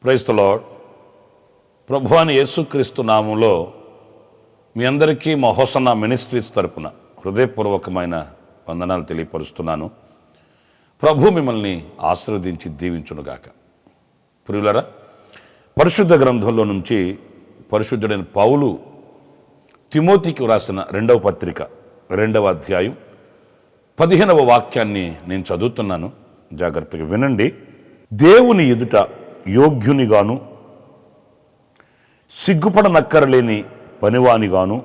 Praise the lord. ప్రభువైన యేసుక్రీస్తు నామంలో మీ అందరికీ మా హోసన్నా మినిస్ట్రీస్ తరపున హృదయపూర్వకమైన వందనాలు తెలియపరుస్తున్నాను. ప్రభు మిమ్మల్ని ఆశీర్వదించి దీవించునుగాక. ప్రియులరా, పరిశుద్ధ గ్రంథంలో నుంచి పరిశుద్ధుడైన పౌలు తిమోతికి వ్రాసిన 2వ పత్రిక 2వ అధ్యాయం 15వ వాక్యాన్ని నేను చదువుతున్నాను. జాగ్రత్తగా వినండి. దేవుని ఎదుట యోగ్యునిగాను, సిగ్గుపడనక్కరలేని పనివానిగాను,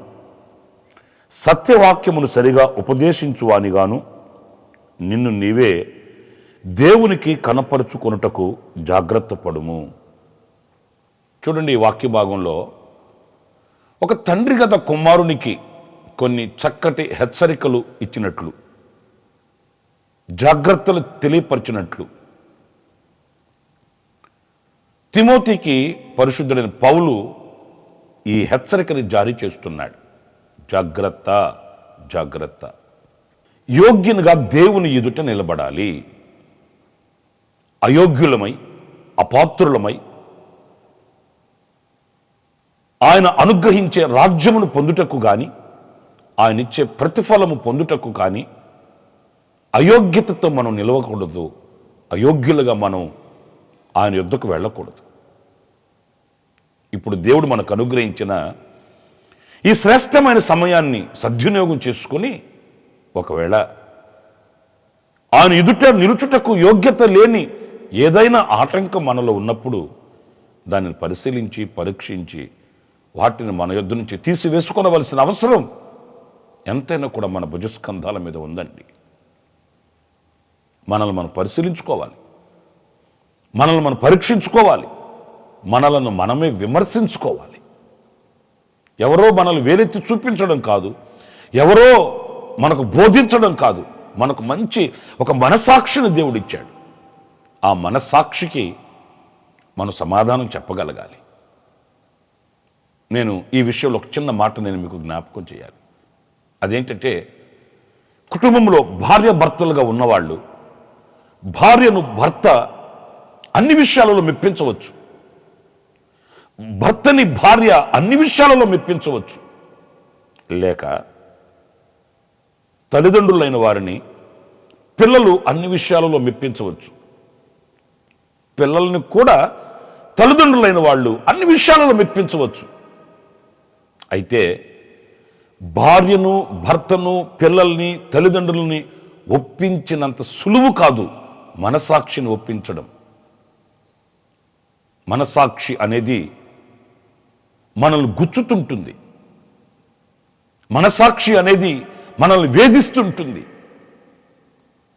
సత్యవాక్యమును సరిగా ఉపదేశించువానిగాను నిన్ను నీవే దేవునికి కనపరుచుకొనుటకు జాగ్రత్త పడుము. చూడండి, ఈ వాక్య భాగంలో ఒక తండ్రి గత కుమారునికి కొన్ని చక్కటి హెచ్చరికలు ఇచ్చినట్లు, జాగ్రత్తలు తెలియపరిచినట్లు తిమోతికి పరిశుద్ధుడైన పౌలు ఈ హెచ్చరికని జారీ చేస్తున్నాడు. జాగ్రత్త, జాగ్రత్త. యోగ్యునిగా దేవుని ఎదుట నిలబడాలి. అయోగ్యులమై, అపాత్రులమై ఆయన అనుగ్రహించే రాజ్యమును పొందుటకు కానీ, ఆయన ఇచ్చే ప్రతిఫలము పొందుటకు కానీ అయోగ్యతతో మనం నిలవకూడదు. అయోగ్యులుగా మనం ఆయన యుద్ధకు వెళ్ళకూడదు. ఇప్పుడు దేవుడు మనకు అనుగ్రహించిన ఈ శ్రేష్టమైన సమయాన్ని సద్వినియోగం చేసుకుని, ఒకవేళ ఆయన ఎదుట నిలుచుటకు యోగ్యత లేని ఏదైనా ఆటంకం మనలో ఉన్నప్పుడు దానిని పరిశీలించి పరీక్షించి వాటిని మన యుద్ధ నుంచి తీసివేసుకొనవలసిన అవసరం ఎంతైనా కూడా మన భుజస్కంధాల మీద ఉందండి. మనల్ని మనం పరిశీలించుకోవాలి, మనల్ని మనం పరీక్షించుకోవాలి, మనలను మనమే విమర్శించుకోవాలి. ఎవరో మనల్ని వేలెత్తి చూపించడం కాదు, ఎవరో మనకు బోధించడం కాదు. మనకు మంచి ఒక మనసాక్షిని దేవుడిచ్చాడు. ఆ మనసాక్షికి మనం సమాధానం చెప్పగలగాలి. నేను ఈ విషయంలో ఒక చిన్న మాట నేను మీకు జ్ఞాపకం చేయాలి. అదేంటంటే, కుటుంబంలో భార్య భర్తలుగా ఉన్నవాళ్ళు భార్యను భర్త అన్ని విషయాలలో మెప్పించవచ్చు, భర్తని భార్య అన్ని విషయాలలో మెప్పించవచ్చు. లేక తల్లిదండ్రులైన వారిని పిల్లలు అన్ని విషయాలలో మెప్పించవచ్చు. పిల్లల్ని కూడా తల్లిదండ్రులైన వాళ్ళు అన్ని విషయాలలో మెప్పించవచ్చు. అయితే భార్యను, భర్తను, పిల్లల్ని, తల్లిదండ్రులని ఒప్పించినంత సులువు కాదు మనసాక్షిని ఒప్పించడం. మనసాక్షి అనేది మనల్ని గుచ్చుతుంటుంది. మనసాక్షి అనేది మనల్ని వేధిస్తుంటుంది.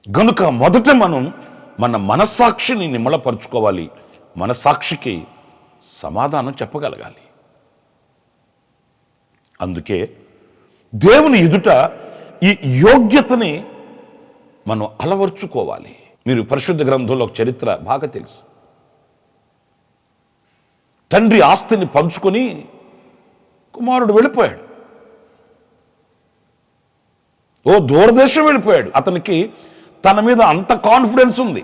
గనుక మొదట మనం మన మనసాక్షిని నిమ్మలపరుచుకోవాలి. మనసాక్షికి సమాధానం చెప్పగలగాలి. అందుకే దేవుని ఎదుట ఈ యోగ్యతని మనం అలవర్చుకోవాలి. మీరు పరిశుద్ధ గ్రంథంలో ఒక చరిత్ర బాగా తెలుసు. తండ్రి ఆస్తిని పంచుకొని కుమారుడు వెళ్ళిపోయాడు. దూరదేశం వెళ్ళిపోయాడు. అతనికి తన మీద అంత కాన్ఫిడెన్స్ ఉంది.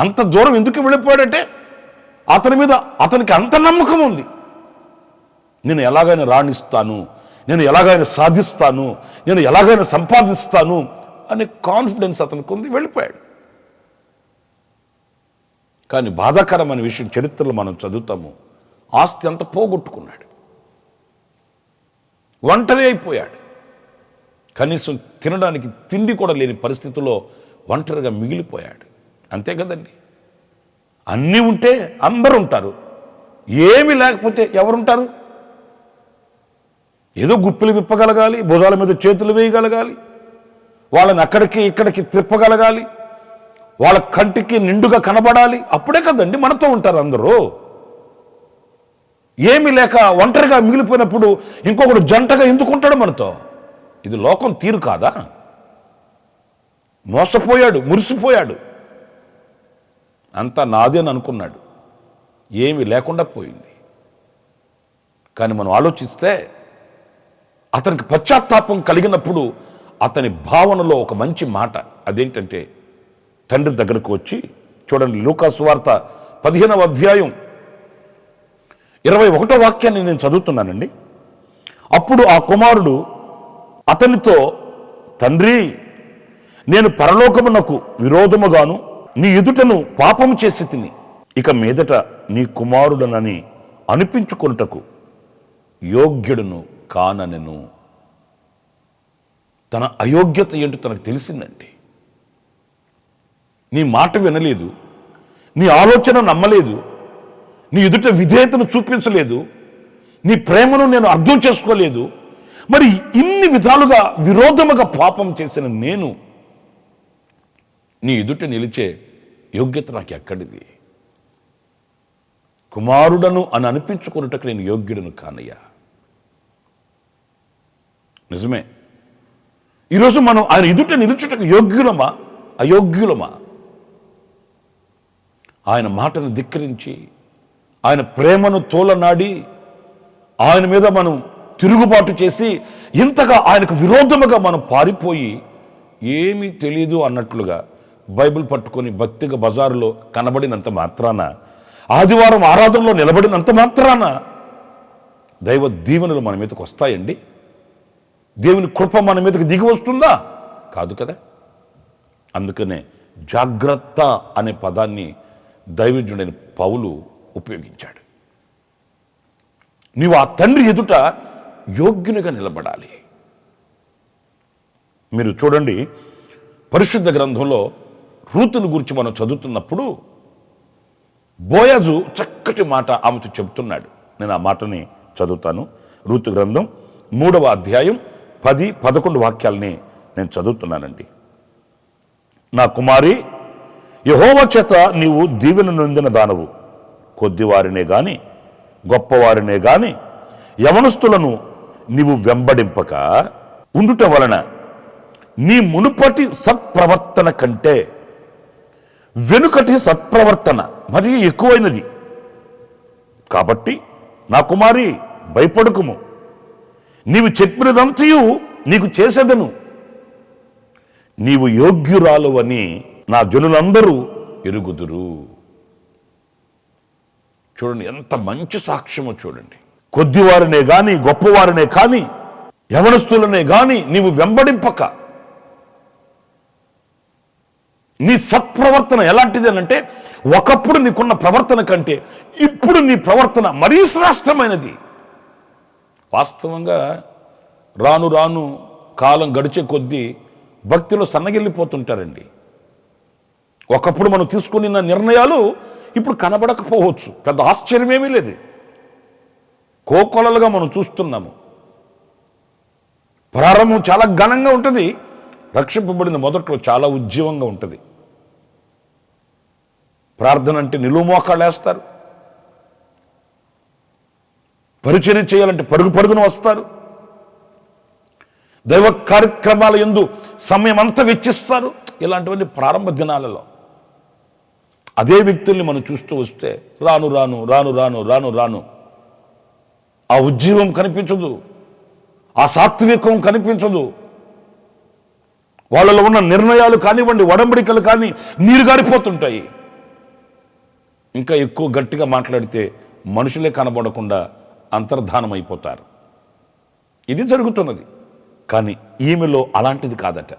అంత దూరం ఎందుకు వెళ్ళిపోయాడంటే అతనికి అంత నమ్మకం ఉంది. నేను ఎలాగైనా రాణిస్తాను, నేను ఎలాగైనా సాధిస్తాను, నేను ఎలాగైనా సంపాదిస్తాను అనే కాన్ఫిడెన్స్ అతనికి ఉంది. వెళ్ళిపోయాడు. కానీ బాధాకరమైన విషయం చరిత్రలో మనం చదువుతాము. ఆస్తి అంతా పోగొట్టుకున్నాడు, ఒంటరి అయిపోయాడు. కనీసం తినడానికి తిండి కూడా లేని పరిస్థితుల్లో ఒంటరిగా మిగిలిపోయాడు. అంతే కదండి. అన్నీ ఉంటే అందరూ ఉంటారు, ఏమీ లేకపోతే ఎవరుంటారు? ఏదో గుప్పిలు విప్పగలగాలి, భుజాల మీద చేతులు వేయగలగాలి, వాళ్ళని అక్కడికి ఇక్కడికి తిప్పగలగాలి, వాళ్ళ కంటికి నిండుగా కనబడాలి. అప్పుడే కదండి మనతో ఉంటారు అందరూ. ఏమీ లేక ఒంటరిగా మిగిలిపోయినప్పుడు ఇంకొకడు జంటగా ఎందుకుంటాడు మనతో? ఇది లోకం తీరు కాదా? మోసపోయాడు, మురిసిపోయాడు, అంతా నాదే అని అనుకున్నాడు. ఏమీ లేకుండా పోయింది. కానీ మనం ఆలోచిస్తే అతనికి పశ్చాత్తాపం కలిగినప్పుడు అతని భావనలో ఒక మంచి మాట. అదేంటంటే, తండ్రి దగ్గరకు వచ్చి, చూడండి లూకా సువార్త 15వ అధ్యాయం 21వ వాక్యాన్ని నేను చదువుతున్నానండి. అప్పుడు ఆ కుమారుడు అతనితో, తండ్రి, నేను పరలోకమునకు విరోధముగాను నీ ఎదుటను పాపము చేసి తిని, ఇక మీదట నీ కుమారుడనని అనిపించుకొనుటకు యోగ్యుడును కాననెను. తన అయోగ్యత ఏంటో తనకు తెలిసిందండి. నీ మాట వినలేదు, నీ ఆలోచన నమ్మలేదు, నీ ఎదుట విధేయతను చూపించలేదు, నీ ప్రేమను నేను అర్థం చేసుకోలేదు. మరి ఇన్ని విధాలుగా విరోధముగా పాపం చేసిన నేను నీ ఎదుట నిలిచే యోగ్యత నాకు ఎక్కడిది? కుమారుడను అని అనిపించుకున్నట్టుకు నేను యోగ్యుడను కానయ్యా. నిజమే, ఈరోజు మనం ఆయన ఎదుట నిలుచుటకు యోగ్యులమా అయోగ్యులమా? ఆయన మాటను ధిక్కరించి, ఆయన ప్రేమను తోలనాడి, ఆయన మీద మనం తిరుగుబాటు చేసి, ఇంతగా ఆయనకు విరోధముగా మనం పారిపోయి ఏమీ తెలియదు అన్నట్లుగా బైబిల్ పట్టుకొని భక్తిగా బజారులో కనబడినంత మాత్రాన, ఆదివారం ఆరాధనలో నిలబడినంత మాత్రాన దైవ దీవెనలు మన మీదకి వస్తాయండి? దేవుని కృప మన మీదకి దిగి వస్తుందా? కాదు కదా. అందుకనే జాగ్రత్త అనే పదాన్ని దైవజనుడైన పౌలు ఉపయోగించాడు. నీవు ఆ తండ్రి ఎదుట యోగ్యునిగా నిలబడాలి. మీరు చూడండి, పరిశుద్ధ గ్రంథంలో రూతును గురించి మనం చదువుతున్నప్పుడు బోయాజు చక్కటి మాట ఆమెతో చెబుతున్నాడు. నేను ఆ మాటని చదువుతాను. రూతు గ్రంథం 3వ అధ్యాయం 10-11 వాక్యాలని నేను చదువుతున్నానండి. నా కుమారి, యెహోవా చేత నీవు దీవెన నొందిన దానవు. కొద్దివారినే గాని గొప్పవారినే గాని యవనస్తులను నీవు వెంబడింపక ఉండుట వలన నీ మునుపటి సత్ప్రవర్తన కంటే వెనుకటి సత్ప్రవర్తన మరీ ఎక్కువైనది. కాబట్టి నా కుమారి, భయపడుకుము. నీవు చెప్పినదంతయు నీకు చేసేదను. నీవు యోగ్యురాలు అని నా జనులందరూ ఎరుగుదురు. చూడండి, ఎంత మంచి సాక్ష్యమో చూడండి. కొద్దివారినే గాని గొప్పవారినే కాని యవనస్తులనే గాని నీవు వెంబడింపక, నీ సత్ప్రవర్తన ఎలాంటిది అనంటే, ఒకప్పుడు నీకున్న ప్రవర్తన కంటే ఇప్పుడు నీ ప్రవర్తన మరీ శ్రేష్టమైనది. వాస్తవంగా రాను రాను కాలం గడిచే కొద్దీ భక్తిలో సన్నగిల్లిపోతుంటారండి. ఒకప్పుడు మనం తీసుకున్న నిర్ణయాలు ఇప్పుడు కనబడకపోవచ్చు, పెద్ద ఆశ్చర్యమేమీ లేదు. కోకొలలుగా మనం చూస్తున్నాము. ప్రారంభం చాలా ఘనంగా ఉంటుంది, రక్షింపబడిన మొదట్లో చాలా ఉజ్జీవంగా ఉంటుంది. ప్రార్థన అంటే నిలువు మోకాళ్ళు వేస్తారు, పరిచర్య చేయాలంటే పరుగు పరుగున వస్తారు, దైవ కార్యక్రమాల యందు సమయం అంతా వెచ్చిస్తారు. ఇలాంటివన్నీ ప్రారంభ దినాలలో. అదే వ్యక్తుల్ని మనం చూస్తూ వస్తే రాను రాను రాను రాను రాను రాను ఆ ఉజ్జీవం కనిపించదు, ఆ సాత్వికం కనిపించదు. వాళ్ళలో ఉన్న నిర్ణయాలు కానివ్వండి, ఒడంబడికలు కానీ నీరు గారిపోతుంటాయి. ఇంకా ఎక్కువ గట్టిగా మాట్లాడితే మనుషులే కనబడకుండా అంతర్ధానం అయిపోతారు. ఇది జరుగుతున్నది. కానీ ఈమెలో అలాంటిది కాదట.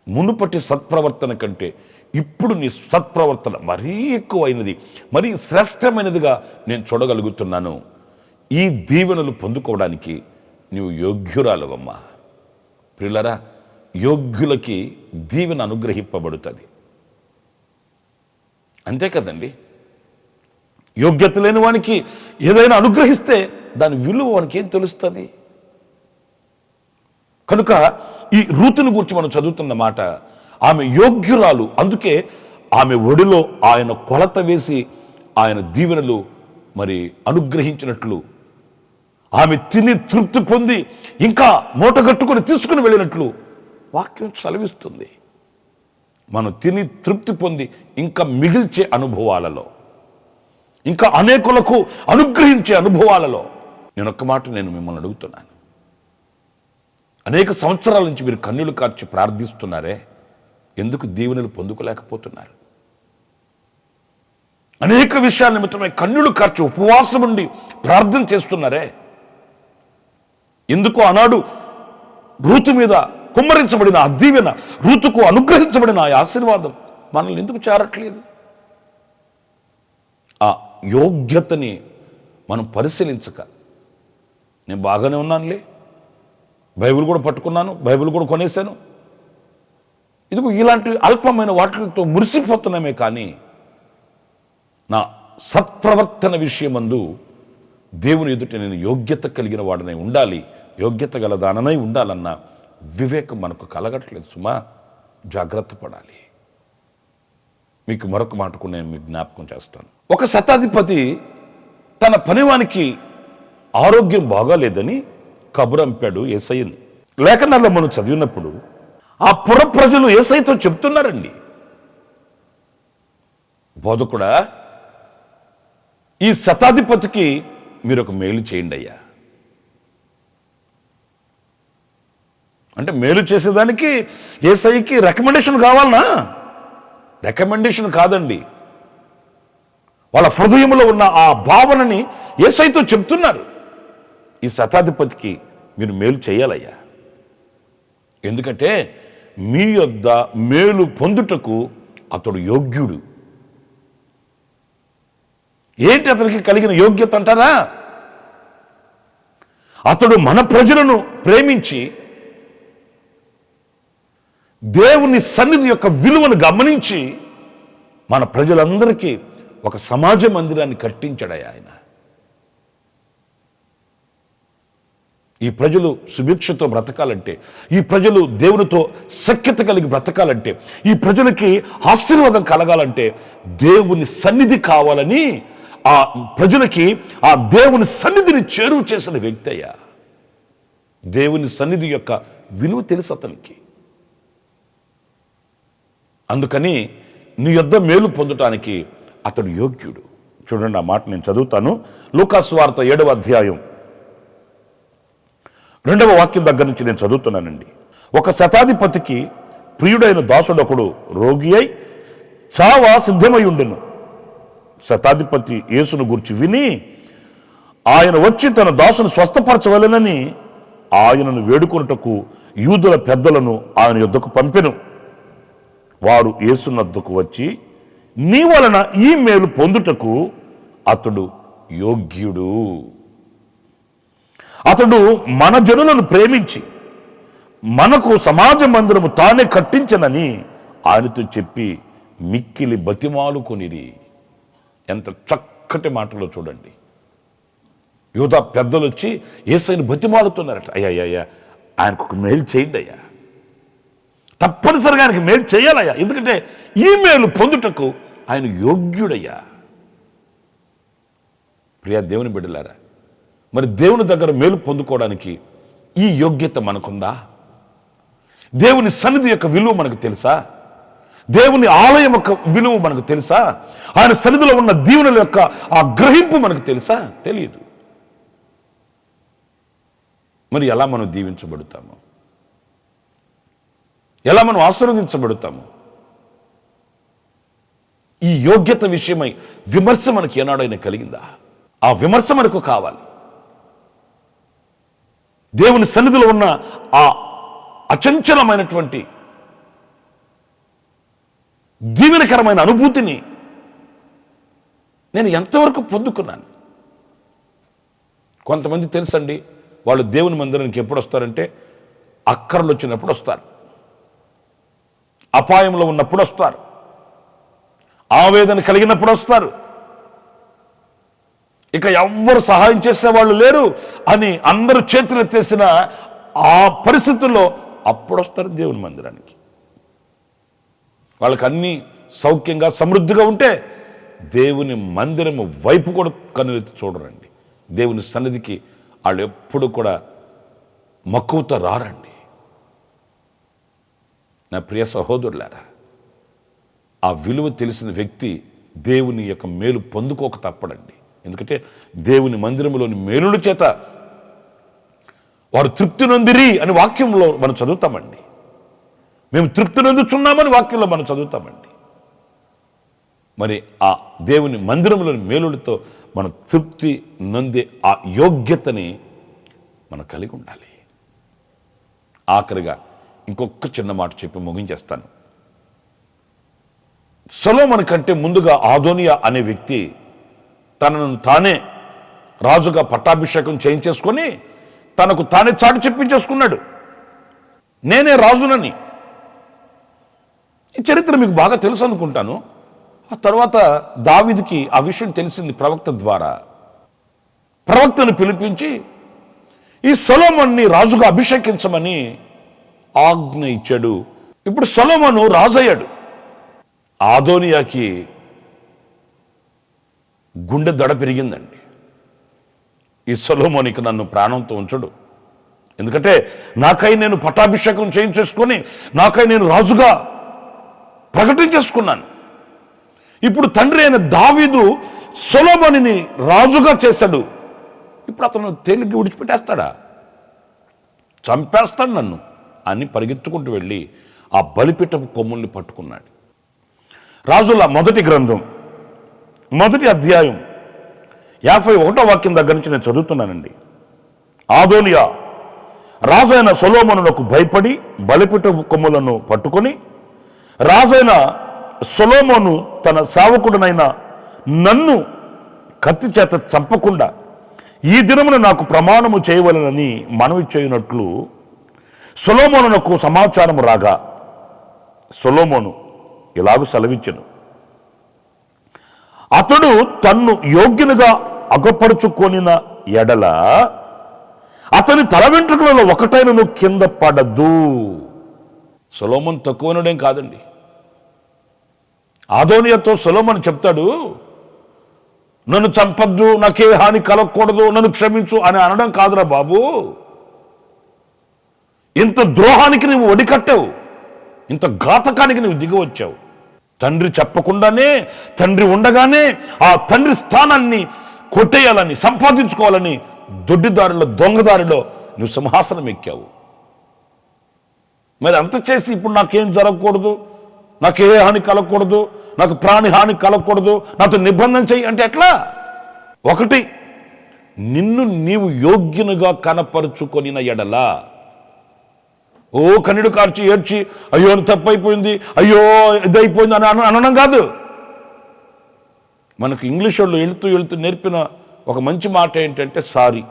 మునుపటి సత్ప్రవర్తన కంటే ఇప్పుడు నీ సత్ప్రవర్తన మరీ ఎక్కువైనది, మరీ శ్రేష్టమైనదిగా నేను చూడగలుగుతున్నాను. ఈ దీవెనలు పొందుకోవడానికి నీవు యోగ్యురాలవమ్మా. ప్రియులారా, యోగ్యులకి దీవెన అనుగ్రహింపబడుతుంది. అంతే కదండి. యోగ్యత లేని వానికి ఏదైనా అనుగ్రహిస్తే దాని విలువ వానికి ఏం తెలుస్తుంది? కనుక ఈ రూతుని గురించి మనం చదువుతున్న మాట, ఆమె యోగ్యురాలు. అందుకే ఆమె ఒడిలో ఆయన కొలత వేసి ఆయన దీవెనలు మరి అనుగ్రహించినట్లు, ఆమె తిని తృప్తి పొంది ఇంకా మూట కట్టుకొని తీసుకుని వెళ్ళినట్లు వాక్యం సెలవిస్తుంది. మనం తిని తృప్తి పొంది ఇంకా మిగిల్చే అనుభవాలలో, ఇంకా అనేకులకు అనుగ్రహించే అనుభవాలలో నేనొక్క మాట నేను మిమ్మల్ని అడుగుతున్నాను. అనేక సంవత్సరాల నుంచి మీరు కన్నీళ్లు కార్చి ప్రార్థిస్తున్నారే, ఎందుకు దీవెనలు పొందుకోలేకపోతున్నారు? అనేక విషయాల నిమిత్తమై కన్నులు కార్చి ఉపవాసం ఉండి ప్రార్థన చేస్తున్నారే. ఎందుకు ఆనాడు రూతు మీద కుమ్మరించబడిన ఆ దీవెన, రూతుకు అనుగ్రహించబడిన ఆ ఆశీర్వాదం మనల్ని ఎందుకు చేరట్లేదు? ఆ యోగ్యతని మనం పరిశీలించక, నేను బాగానే ఉన్నానులే, బైబిల్ కూడా పట్టుకున్నాను, బైబిల్ కూడా కొనేశాను, ఇదిగో ఇలాంటి అల్పమైన వాటితో మురిసిపోతున్నామే, కానీ నా సత్ప్రవర్తన విషయమందు దేవుని ఎదుట నేను యోగ్యత కలిగిన వాడనై ఉండాలి, యోగ్యత గల దాననై ఉండాలన్న వివేకం మనకు కలగట్లేదు సుమా. జాగ్రత్త పడాలి. మీకు మరొక మాటకు నేను మీకు జ్ఞాపకం చేస్తాను. ఒక శతాధిపతి తన పనివానికి ఆరోగ్యం బాగాలేదని కబురంపాడు యేసయ్యని. లేఖనాల్లో మనం చదివినప్పుడు ఆ పుర ప్రజలు యేసయ్యతో చెప్తున్నారండి, బోధకుడా, ఈ శతాధిపతికి మీరు ఒక మేలు చేయండి అయ్యా. అంటే మేలు చేసేదానికి యేసయ్యకి రికమెండేషన్ కావాలనా? రికమెండేషన్ కాదండి, వాళ్ళ హృదయంలో ఉన్న ఆ భావనని యేసయ్యతో చెప్తున్నారు. ఈ శతాధిపతికి మీరు మేలు చేయాలయ్యా, ఎందుకంటే మీ యొద్ద మేలు పొందుటకు అతడు యోగ్యుడు. ఏంటి అతనికి కలిగిన యోగ్యత అంటారా? అతడు మన ప్రజలను ప్రేమించి దేవుని సన్నిధి యొక్క విలువను గమనించి మన ప్రజలందరికీ ఒక సమాజ మందిరాన్ని కట్టించాడయ్యా ఆయన. ఈ ప్రజలు సుభిక్షతో బ్రతకాలంటే, ఈ ప్రజలు దేవునితో సఖ్యత కలిగి బ్రతకాలంటే, ఈ ప్రజలకి ఆశీర్వాదం కలగాలంటే దేవుని సన్నిధి కావాలని ఆ ప్రజలకి ఆ దేవుని సన్నిధిని చేరువ చేసిన వ్యక్తి అయ్యా. దేవుని సన్నిధి యొక్క విలువ తెలుసు అతనికి. అందుకని నీ యొద్ద మేలు పొందటానికి అతడు యోగ్యుడు. చూడండి, ఆ మాట నేను చదువుతాను. లూకాసు వార్త 7వ అధ్యాయం 2వ వాక్యం దగ్గర నుంచి నేను చదువుతున్నానండి. ఒక శతాధిపతికి ప్రియుడైన దాసుడొకడు రోగి అయి చావ సిద్ధమై ఉండెను. శతాధిపతి యేసును గురించి విని ఆయన వచ్చి తన దాసును స్వస్థపరచవలెనని ఆయనను వేడుకొనుటకు యూదుల పెద్దలను ఆయన యొద్దకు పంపెను. వారు యేసునద్దకు వచ్చి, నీ వలన ఈ మేలు పొందుటకు అతడు యోగ్యుడు, అతడు మన జనులను ప్రేమించి మనకు సమాజ మందిరము తానే కట్టించనని ఆయనతో చెప్పి మిక్కిలి బతిమాలుకొనిరి. ఎంత చక్కటి మాటలో చూడండి. యూదా పెద్దలు వచ్చి యేసయ్యను బతిమాలుతున్నారట, అయ్యా ఆయనకు ఒక మేలు చేయండి అయ్యా, తప్పనిసరిగా ఆయనకి మేలు చేయాలయ్యా, ఎందుకంటే ఈ మేలు పొందుటకు ఆయన యోగ్యుడయ్యా. ప్రియా దేవుని బిడ్డలారా, మరి దేవుని దగ్గర మేలు పొందుకోవడానికి ఈ యోగ్యత మనకుందా? దేవుని సన్నిధి యొక్క విలువ మనకు తెలుసా? దేవుని ఆలయం యొక్క విలువ మనకు తెలుసా? ఆయన సన్నిధిలో ఉన్న దీవెనల యొక్క ఆ గ్రహింపు మనకు తెలుసా? తెలియదు. మరి ఎలా మనం దీవించబడతాము? ఎలా మనం ఆశీర్వదించబడతాము? ఈ యోగ్యత విషయమై విమర్శ మనకి ఏనాడైనా కలిగిందా? ఆ విమర్శ మనకు కావాలి. దేవుని సన్నిధిలో ఉన్న ఆ అచంచలమైనటువంటి దీవెనకరమైన అనుభూతిని నేను ఎంతవరకు పొందుకున్నాను? కొంతమంది తెలుసండి, వాళ్ళు దేవుని మందిరానికి ఎప్పుడు వస్తారంటే అక్కర్లు వచ్చినప్పుడు వస్తారు, అపాయంలో ఉన్నప్పుడు వస్తారు, ఆవేదన కలిగినప్పుడు వస్తారు, ఇక ఎవ్వరు సహాయం చేసేవాళ్ళు లేరు అని అందరూ చేతులు ఎత్తేసిన ఆ పరిస్థితుల్లో అప్పుడు వస్తారు దేవుని మందిరానికి. వాళ్ళకి అన్నీ సౌఖ్యంగా సమృద్ధిగా ఉంటే దేవుని మందిరము వైపు కూడా కనులెత్తి చూడరండి. దేవుని సన్నిధికి వాళ్ళు ఎప్పుడు కూడా మక్కువతో రారండి. నా ప్రియ సహోదరులారా, ఆ విలువ తెలిసిన వ్యక్తి దేవుని యొక్క మేలు పొందుకోక తప్పడండి. ఎందుకంటే దేవుని మందిరంలోని మేలుల చేత వారు తృప్తి నొందిరి అని వాక్యంలో మనం చదువుతామండి. మేము తృప్తి నొందుచున్నామని వాక్యంలో మనం చదువుతామండి. మరి ఆ దేవుని మందిరంలోని మేలులతో మనం తృప్తి నొందే ఆ యోగ్యతని మనం కలిగి ఉండాలి. ఆఖరిగా ఇంకొక చిన్న మాట చెప్పి ముగించేస్తాను. సొలొమోను కంటే ముందుగా అదోనియా అనే వ్యక్తి తనను తానే రాజుగా పట్టాభిషేకం చేయించేసుకొని తనకు తానే చాటు చెప్పించేసుకున్నాడు, నేనే రాజునని. ఈ చరిత్ర మీకు బాగా తెలుసు అనుకుంటాను. ఆ తర్వాత దావీదుకి ఆ విషయం తెలిసింది ప్రవక్త ద్వారా. ప్రవక్తను పిలిపించి ఈ సొలొమోన్ని రాజుగా అభిషేకించమని ఆజ్ఞ ఇచ్చాడు. ఇప్పుడు సొలొమోను రాజయ్యాడు. అదోనియాకి గుండె దడ పెరిగిందండి. ఈ సొలొమోనికి నన్ను ప్రాణంతో ఉంచడు, ఎందుకంటే నాకై నేను పట్టాభిషేకం చేయించేసుకొని నాకై నేను రాజుగా ప్రకటించేసుకున్నాను. ఇప్పుడు తండ్రి అయిన దావీదు సొలొమోనుని రాజుగా చేశాడు. ఇప్పుడు అతను తేలిగ్గా విడిచిపెట్టేస్తాడా? చంపేస్తాడు నన్ను అని పరిగెత్తుకుంటూ వెళ్ళి ఆ బలిపీఠపు కొమ్ముల్ని పట్టుకున్నాడు. రాజుల మొదటి గ్రంథం 1వ అధ్యాయం 51వ వాక్యం దగ్గర నుంచి నేను చదువుతున్నానండి. అదోనియా రాజైన సొలొమోనునకు భయపడి బలిపీఠపు కొమ్ములను పట్టుకొని, రాజైన సొలొమోను తన సేవకుడనైన నన్ను కత్తి చేత చంపకుండా ఈ దినమున నాకు ప్రమాణము చేయవలనని మనవి చేయనట్లు సొలొమోనునకు సమాచారం రాగా, సొలొమోను ఇలాగూ సెలవిచ్చెను, అతడు తన్ను యోగ్యునిగా అగపరుచుకొనిన ఎడల అతని తల వెంట్రుకలలో ఒకటైనను కింద పడదు. సొలొమోను తక్కువనుడేం కాదండి. అదోనియాతో సొలొమోను చెప్తాడు, నన్ను చంపద్దు, నాకే హాని కలగకూడదు, నన్ను క్షమించు అని అనడం కాదురా బాబు. ఇంత ద్రోహానికి నువ్వు ఒడికట్టావు, ఇంత ఘాతకానికి నువ్వు దిగి వచ్చావు. తండ్రి చెప్పకుండానే, తండ్రి ఉండగానే ఆ తండ్రి స్థానాన్ని కొట్టేయాలని, సంపాదించుకోవాలని దొడ్డిదారిలో, దొంగదారిలో నువ్వు సింహాసనం ఎక్కావు. మరి అంత చేసి ఇప్పుడు నాకేం జరగకూడదు, నాకే హాని కలగకూడదు, నాకు ప్రాణి హాని కలగకూడదు, నాతో నిబంధన చెయ్యి అంటే ఎట్లా? ఒకటి, నిన్ను నీవు యోగ్యునిగా కనపరుచుకొనిన ఎడలా, ఓ కన్నీడు కార్చి ఏడ్చి అయ్యో తప్పైపోయింది, అయ్యో ఇదైపోయింది అని అనడం కాదు. మనకు ఇంగ్లీష్ వాళ్ళు వెళుతూ నేర్పిన ఒక మంచి మాట ఏంటంటే సారీ.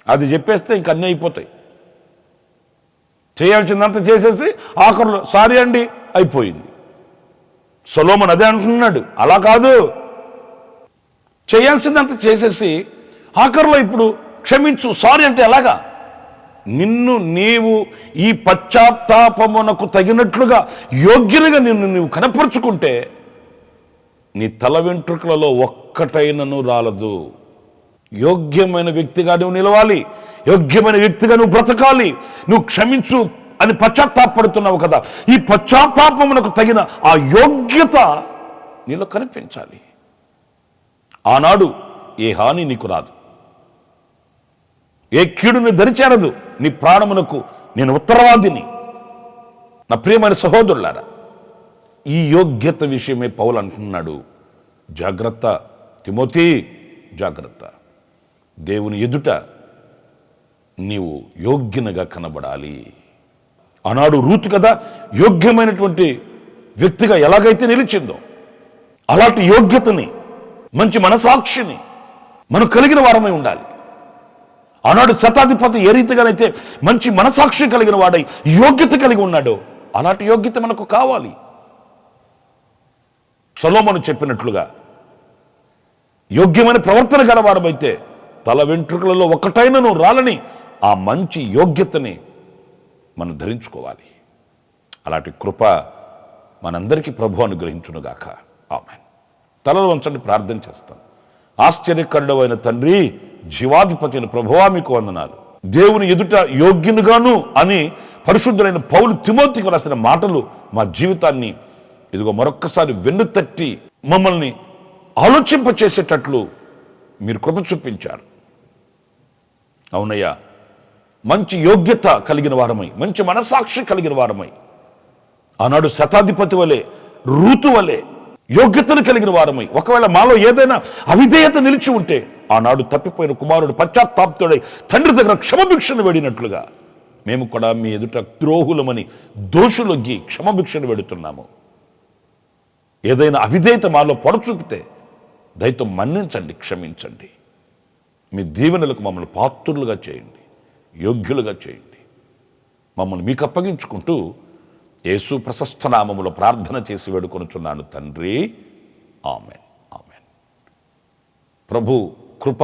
అది చెప్పేస్తే ఇంక అన్నీ అయిపోతాయి. చేయాల్సిందంతా చేసేసి ఆఖరులో సారీ అండి అయిపోయింది. సొలొమోను అదే అంటున్నాడు, అలా కాదు. చేయాల్సిందంతా చేసేసి ఆఖరులో ఇప్పుడు క్షమించు సారీ అంటే ఎలాగా? నిన్ను నీవు ఈ పశ్చాత్తాపమునకు తగినట్లుగా యోగ్యునిగా నిన్ను నీవు కనపరుచుకుంటే నీ తల వెంట్రుకలలో ఒక్కటైనను రాలదు. యోగ్యమైన వ్యక్తిగా నువ్వు నిలవాలి, యోగ్యమైన వ్యక్తిగా నువ్వు బ్రతకాలి. నువ్వు క్షమించు అని పశ్చాత్తాపడుతున్నావు కదా, ఈ పశ్చాత్తాపమునకు తగిన ఆ యోగ్యత నీలో కనిపించాలి. ఆనాడు ఏ హాని నీకు రాదు, ఏ కీడుని దరిచేరదు. నీ ప్రాణమునకు నేను ఉత్తరవాదిని. నా ప్రియమైన సహోదరులారా, ఈ యోగ్యత విషయమే పౌలు అంటున్నాడు, జాగ్రత్త తిమోతి, జాగ్రత్త. దేవుని ఎదుట నీవు యోగ్యనగా కనబడాలి. ఆనాడు రూతు కదా యోగ్యమైనటువంటి వ్యక్తిగా ఎలాగైతే నిలిచిందో, అలాంటి యోగ్యతని, మంచి మనసాక్షిని మనం కలిగిన వారమై ఉండాలి. ఆనాడు శతాధిపతి ఏ రీతిగానైతే మంచి మనసాక్షి కలిగిన వాడై యోగ్యత కలిగి ఉన్నాడో, అలాంటి యోగ్యత మనకు కావాలి. సొలొమోను చెప్పినట్లుగా యోగ్యమైన ప్రవర్తన గలవాడమైతే తల వెంట్రుకలలో ఒకటైనను రాలని ఆ మంచి యోగ్యతని మనం ధరించుకోవాలి. అలాంటి కృప మనందరికీ ప్రభు అనుగ్రహించునుగాక. ఆమేన్. తలలు వంచండి, ప్రార్థన చేస్తాం. ఆశ్చర్యకరుడు అయిన తండ్రి, జీవాధిపతి అయిన ప్రభువా మీకు వందనాలు. దేవుని ఎదుట యోగ్యునిగాను అని పరిశుద్ధులైన పౌలు తిమోతికి రాసిన మాటలు మా జీవితాన్ని ఇదిగో మరొక్కసారి వెన్నుతట్టి మమ్మల్ని ఆలోచింపచేసేటట్లు మీరు కృప చూపించారు. అవునయ్యా, మంచి యోగ్యత కలిగిన వారమై, మంచి మనసాక్షి కలిగిన వారమై, ఆనాడు శతాధిపతి వలె, రూతు వలె యోగ్యతను కలిగిన వారమై, ఒకవేళ మాలో ఏదైనా అవిధేయత నిలిచి ఉంటే ఆనాడు తప్పిపోయిన కుమారుడు పశ్చాత్తాపతుడై తండ్రి దగ్గర క్షమభిక్షను వేడినట్లుగా మేము కూడా మీ ఎదుట ద్రోహులమని దోషులొగ్గి క్షమభిక్షను వేడుతున్నాము. ఏదైనా అవిధేయత మాలో పొడచూపితే దయతో మన్నించండి, క్షమించండి. మీ దీవెనలకు మమ్మల్ని పాత్రులుగా చేయండి, యోగ్యులుగా చేయండి. మమ్మల్ని మీకు అప్పగించుకుంటూ యేసు ప్రశస్త నామములో ప్రార్థన చేసి వేడుకొనుచున్నాను తండ్రి. Amen, amen. ప్రభు కృప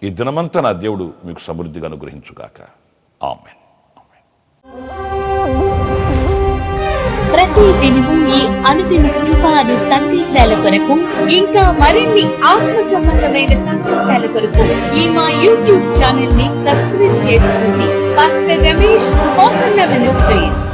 ఈ దినమంతా నా దేవుడు మీకు సమృద్ధిగా అనుగ్రహించుగాక. Amen, amen. ప్రతి దినము ఈ అనుదిన కృపాను సందేశాల కొరకు, ఇంకా మరిన్ని ఆత్మ సంబంధమైన సందేశాల కొరకు ఈ మా యూట్యూబ్ ఛానల్ ని సబ్స్క్రైబ్ చేసుకోండి. Pastor Ramesh, hosanna ministries.